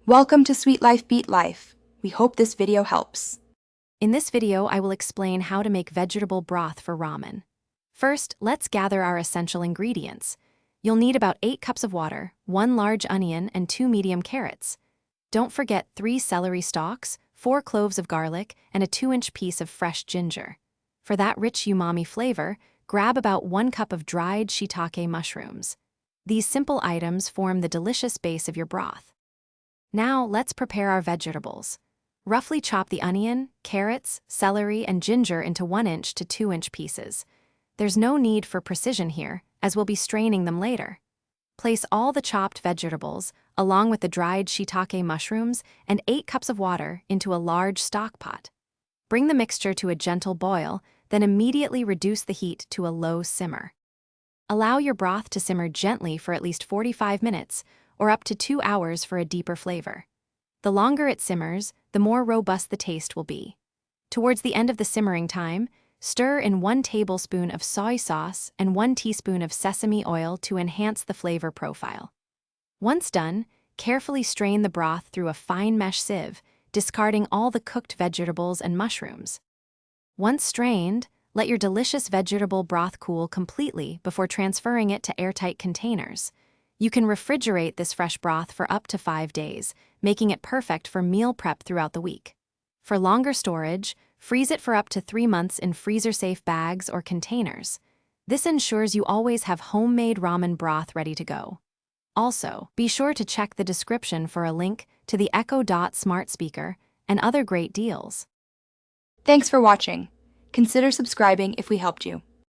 Welcome to Sweet Life Beat Life. We hope this video helps. In this video, I will explain how to make vegetable broth for ramen. First, let's gather our essential ingredients. You'll need about 8 cups of water, 1 large onion, and 2 medium carrots. Don't forget 3 celery stalks, 4 cloves of garlic, and a 2-inch piece of fresh ginger. For that rich umami flavor, grab about 1 cup of dried shiitake mushrooms. These simple items form the delicious base of your broth. Now, let's prepare our vegetables. Roughly chop the onion, carrots, celery, and ginger into 1-inch to 2-inch pieces. There's no need for precision here, as we'll be straining them later. Place all the chopped vegetables, along with the dried shiitake mushrooms and 8 cups of water, into a large stock pot. Bring the mixture to a gentle boil, then immediately reduce the heat to a low simmer. Allow your broth to simmer gently for at least 45 minutes, or up to 2 hours for a deeper flavor. The longer it simmers, the more robust the taste will be. Towards the end of the simmering time, stir in 1 tablespoon of soy sauce and 1 teaspoon of sesame oil to enhance the flavor profile. Once done, carefully strain the broth through a fine mesh sieve, discarding all the cooked vegetables and mushrooms. Once strained, let your delicious vegetable broth cool completely before transferring it to airtight containers. You can refrigerate this fresh broth for up to 5 days, making it perfect for meal prep throughout the week. For longer storage, freeze it for up to 3 months in freezer-safe bags or containers. This ensures you always have homemade ramen broth ready to go. Also, be sure to check the description for a link to the Echo Dot smart speaker and other great deals. Thanks for watching. Consider subscribing if we helped you.